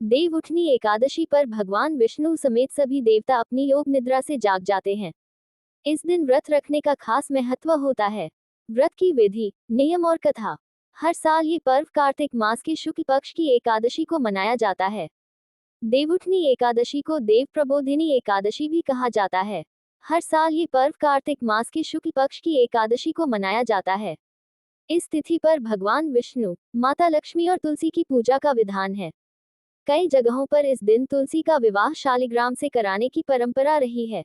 देव उठनी एकादशी पर भगवान विष्णु समेत सभी देवता अपनी योग निद्रा से जाग जाते हैं। इस दिन व्रत रखने का खास महत्व होता है। व्रत की विधि, नियम और कथा। हर साल ये पर्व कार्तिक मास के शुक्ल पक्ष की एकादशी को मनाया जाता है। देवउठनी एकादशी को देव प्रबोधिनी एकादशी भी कहा जाता है। हर साल ये पर्व कार्तिक मास के शुक्ल पक्ष की एकादशी को मनाया जाता है। इस तिथि पर भगवान विष्णु, माता लक्ष्मी और तुलसी की पूजा का विधान है। कई जगहों पर इस दिन तुलसी का विवाह शालिग्राम से कराने की परंपरा रही है।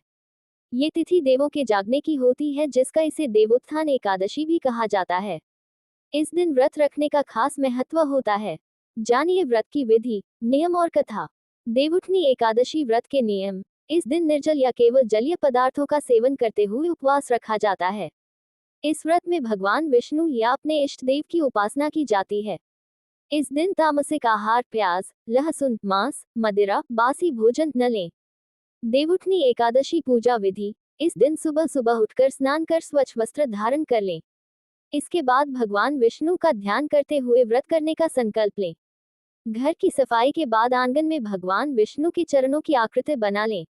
ये तिथि देवों के जागने की होती है, जिसका इसे देवोत्थान एकादशी भी कहा जाता है। इस दिन व्रत रखने का खास महत्व होता है। जानिए व्रत की विधि, नियम और कथा। देवउठनी एकादशी व्रत के नियम। इस दिन निर्जल या केवल जलीय पदार्थों का सेवन करते हुए उपवास रखा जाता है। इस व्रत में भगवान विष्णु या अपने इष्ट देव की उपासना की जाती है। इस दिन तामसिक आहार, प्याज, लहसुन, मांस, मदिरा, बासी भोजन न लें। देवउठनी एकादशी पूजा विधि। इस दिन सुबह सुबह उठकर स्नान कर स्वच्छ वस्त्र धारण कर लें। इसके बाद भगवान विष्णु का ध्यान करते हुए व्रत करने का संकल्प लें। घर की सफाई के बाद आंगन में भगवान विष्णु के चरणों की आकृति बना लें।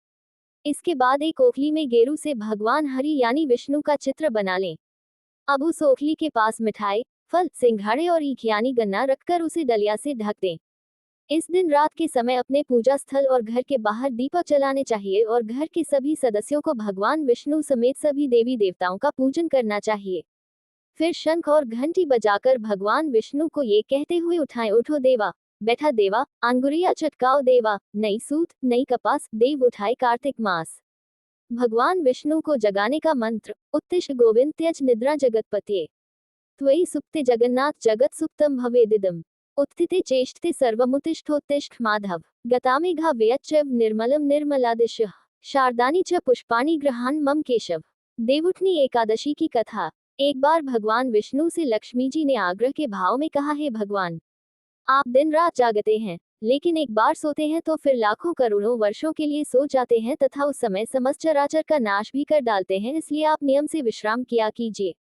इसके बाद एक ओखली में गेरू से भगवान हरि यानी विष्णु का चित्र बना लें। अब उस ओखली के पास मिठाई, फल, सिंघाड़े और ईख यानी गन्ना रखकर उसे डलिया से ढक दें। इस दिन रात के समय अपने पूजा स्थल और घर के बाहर दीपक जलाने चाहिए और घर के सभी सदस्यों को भगवान विष्णु समेत सभी देवी देवताओं का पूजन करना चाहिए। फिर शंख और घंटी बजाकर भगवान विष्णु को ये कहते हुए उठाएं, उठो देवा, बैठा देवा, अंगुरिया चटकाओ देवा, नई सूत, नई कपास, देव उठाए कार्तिक मास। भगवान विष्णु को जगाने का मंत्र, उत्तिष्ठ गोविंद त्यज निद्रा जगतपते, त्वयि सुप्ते जगन्नाथ जगत सुप्तम भवेदिदम्, उत्थिते चेष्टते सर्वमुत्तिष्ठोत्तिष्ठ माधव, गतामेघा व्यच्चैव निर्मलम निर्मलादिशः, शारदानि च पुष्पाणि गृहान् मम केशव। देवउठनी एकादशी की कथा। एक बार भगवान विष्णु से लक्ष्मी जी ने आग्रह के भाव में कहा, हे भगवान, आप दिन रात जागते हैं, लेकिन एक बार सोते हैं तो फिर लाखों करोड़ों वर्षों के लिए सो जाते हैं तथा उस समय समस्त चराचर का नाश भी कर डालते हैं, इसलिए आप नियम से विश्राम किया कीजिए।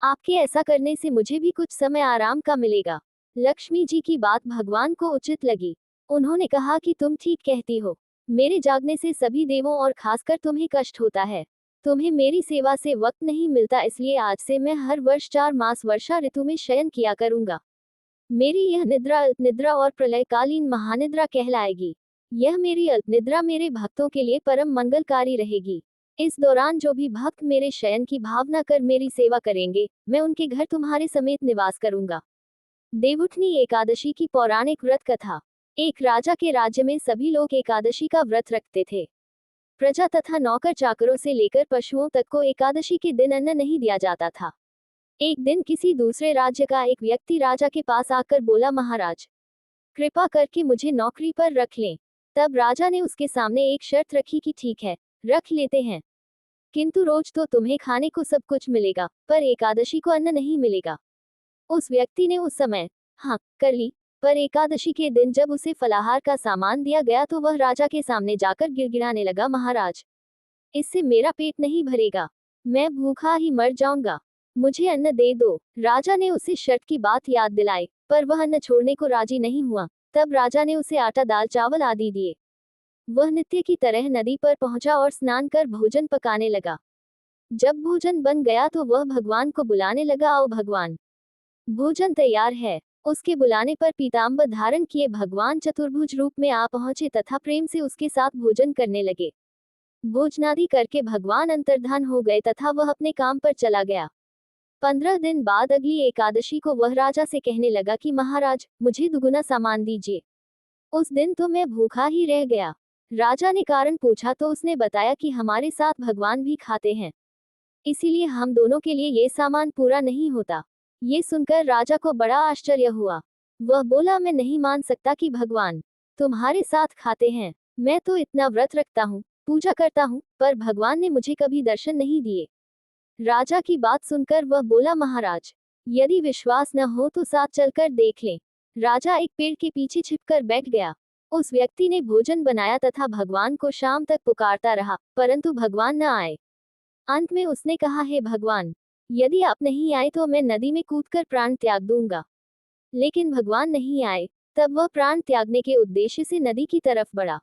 आपके ऐसा करने से मुझे भी कुछ समय आराम का मिलेगा। लक्ष्मी जी की बात भगवान को उचित लगी। उन्होंने कहा कि तुम ठीक कहती हो, मेरे जागने से सभी देवों और खासकर तुम्हें कष्ट होता है। तुम्हें मेरी सेवा से वक्त नहीं मिलता, इसलिए आज से मैं हर वर्ष 4 मास वर्षा ऋतु में शयन किया करूंगा। मेरी यह निद्रा अल्प निद्रा और प्रलयकालीन महानिद्रा कहलाएगी। यह मेरी अल्प निद्रा मेरे भक्तों के लिए परम मंगलकारी रहेगी। इस दौरान जो भी भक्त मेरे शयन की भावना कर मेरी सेवा करेंगे, मैं उनके घर तुम्हारे समेत निवास करूंगा। देवउठनी एकादशी की पौराणिक व्रत कथा। एक राजा के राज्य में सभी लोग एकादशी का व्रत रखते थे। प्रजा तथा नौकर चाकरों से लेकर पशुओं तक को एकादशी के दिन अन्न नहीं दिया जाता था। एक दिन किसी दूसरे राज्य का एक व्यक्ति राजा के पास आकर बोला, महाराज, कृपा करके मुझे नौकरी पर रख लें। तब राजा ने उसके सामने एक शर्त रखी कि ठीक है, रख लेते हैं, किंतु रोज तो तुम्हें खाने को सब कुछ मिलेगा, पर एकादशी को अन्न नहीं मिलेगा। उस व्यक्ति ने उस समय हाँ कर ली, पर एकादशी के दिन जब उसे फलाहार का सामान दिया गया तो वह राजा के सामने जाकर गिड़गिड़ाने लगा, महाराज, इससे मेरा पेट नहीं भरेगा, मैं भूखा ही मर जाऊंगा, मुझे अन्न दे दो। राजा ने उसे शर्त की बात याद दिलाई, पर वह अन्न छोड़ने को राजी नहीं हुआ। तब राजा ने उसे आटा, दाल, चावल आदि दिए। वह नित्य की तरह नदी पर पहुंचा और स्नान कर भोजन पकाने लगा। जब भोजन बन गया तो वह भगवान को बुलाने लगा, आओ भगवान, भोजन तैयार है। उसके बुलाने पर पीताम्बर धारण किए भगवान चतुर्भुज रूप में आ पहुंचे तथा प्रेम से उसके साथ भोजन करने लगे। भोजनादि करके भगवान अंतर्धान हो गए तथा वह अपने काम पर चला गया। 15 दिन बाद अगली एकादशी को वह राजा से कहने लगा कि महाराज, मुझे दुगुना सामान दीजिए। उस दिन तो मैं भूखा ही रह गया। राजा ने कारण पूछा तो उसने बताया कि हमारे साथ भगवान भी खाते हैं, इसीलिए हम दोनों के लिए ये सामान पूरा नहीं होता। ये सुनकर राजा को बड़ा आश्चर्य हुआ। वह बोला, मैं नहीं मान सकता कि भगवान तुम्हारे साथ खाते हैं। मैं तो इतना व्रत रखता हूँ, पूजा करता हूँ, पर भगवान ने मुझे कभी दर्शन नहीं दिए। राजा की बात सुनकर वह बोला, महाराज, यदि विश्वास न हो तो साथ चलकर देख लें। राजा एक पेड़ के पीछे छिपकर बैठ गया। उस व्यक्ति ने भोजन बनाया तथा भगवान को शाम तक पुकारता रहा, परंतु भगवान न आए। अंत में उसने कहा, हे भगवान, यदि आप नहीं आए तो मैं नदी में कूदकर प्राण त्याग दूंगा। लेकिन भगवान नहीं आए। तब वह प्राण त्यागने के उद्देश्य से नदी की तरफ बढ़ा।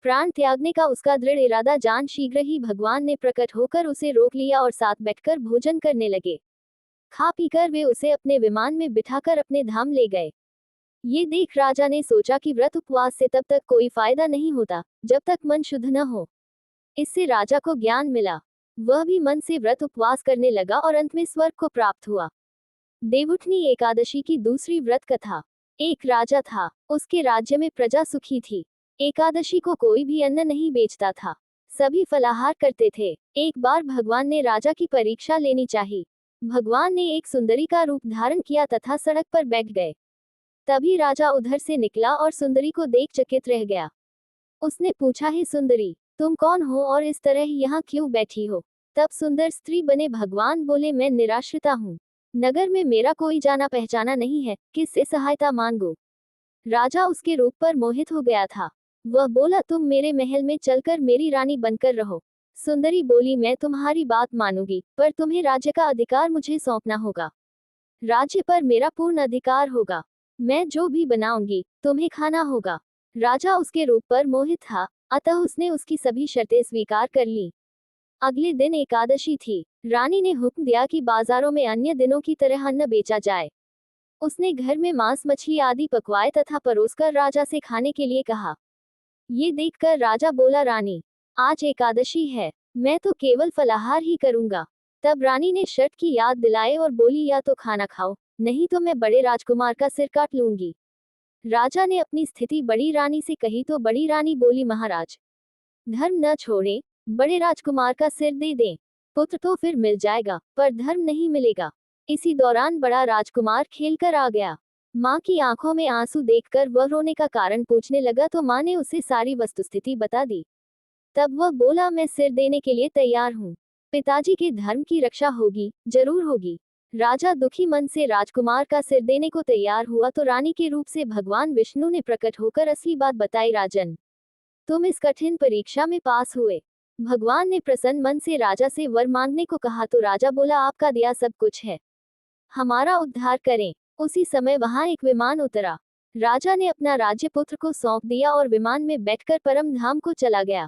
प्राण त्यागने का उसका दृढ़ इरादा जान शीघ्र ही भगवान ने प्रकट होकर उसे रोक लिया और साथ बैठकर भोजन करने लगे। खा पीकर वे उसे अपने विमान में बिठाकर अपने धाम ले गए। ये देख राजा ने सोचा कि व्रत उपवास से तब तक कोई फायदा नहीं होता जब तक मन शुद्ध न हो। इससे राजा को ज्ञान मिला। वह भी मन से व्रत उपवास करने लगा और अंत में स्वर्ग को प्राप्त हुआ। देवउठनी एकादशी की दूसरी व्रत कथा। एक राजा था, उसके राज्य में प्रजा सुखी थी। एकादशी को कोई भी अन्न नहीं बेचता था, सभी फलाहार करते थे। एक बार भगवान ने राजा की परीक्षा लेनी चाहिए। भगवान ने एक सुंदरी का रूप धारण किया तथा सड़क पर बैठ गए। तभी राजा उधर से निकला और सुंदरी को देख चकित रह गया। उसने पूछा, हे सुंदरी, तुम कौन हो और इस तरह यहाँ क्यों बैठी हो? तब सुंदर स्त्री बने भगवान बोले, मैं निराश्रिता हूँ, नगर में मेरा कोई जाना पहचाना नहीं है, किससे सहायता मांगो? राजा उसके रूप पर मोहित हो गया था। वह बोला, तुम मेरे महल में चलकर मेरी रानी बनकर रहो। सुंदरी बोली, मैं तुम्हारी बात मानूंगी, पर तुम्हें राज्य का अधिकार मुझे सौंपना होगा। राज्य पर मेरा पूर्ण अधिकार होगा। मैं जो भी बनाऊंगी तुम्हें खाना होगा। राजा उसके रूप पर मोहित था, अतः उसने उसकी सभी शर्तें स्वीकार कर ली। अगले दिन एकादशी थी। रानी ने हुक्म दिया कि बाजारों में अन्य दिनों की तरह अन्न बेचा जाए। उसने घर में मांस मछली आदि पकवाए तथा परोसकर राजा से खाने के लिए कहा। ये देखकर राजा बोला, रानी, आज एकादशी है, मैं तो केवल फलाहार ही करूंगा। तब रानी ने शर्त की याद दिलाए और बोली, या तो खाना खाओ, नहीं तो मैं बड़े राजकुमार का सिर काट लूंगी। राजा ने अपनी स्थिति बड़ी रानी से कही तो बड़ी रानी बोली, महाराज, धर्म न छोड़े, बड़े राजकुमार का सिर दे दें। पुत्र तो फिर मिल जाएगा, पर धर्म नहीं मिलेगा। इसी दौरान बड़ा राजकुमार खेलकर आ गया। माँ की आंखों में आंसू देखकर वह रोने का कारण पूछने लगा तो माँ ने उसे सारी वस्तुस्थिति बता दी। तब वह बोला, मैं सिर देने के लिए तैयार हूँ। पिताजी के धर्म की रक्षा होगी, जरूर होगी। राजा दुखी मन से राजकुमार का सिर देने को तैयार हुआ तो रानी के रूप से भगवान विष्णु ने प्रकट होकर असली बात बताई। राजन, तुम इस कठिन परीक्षा में पास हुए। भगवान ने प्रसन्न मन से राजा से वर मांगने को कहा तो राजा बोला, आपका दिया सब कुछ है, हमारा उद्धार करें। उसी समय वहां एक विमान उतरा। राजा ने अपना राज्य पुत्र को सौंप दिया और विमान में बैठकर परम धाम को चला गया।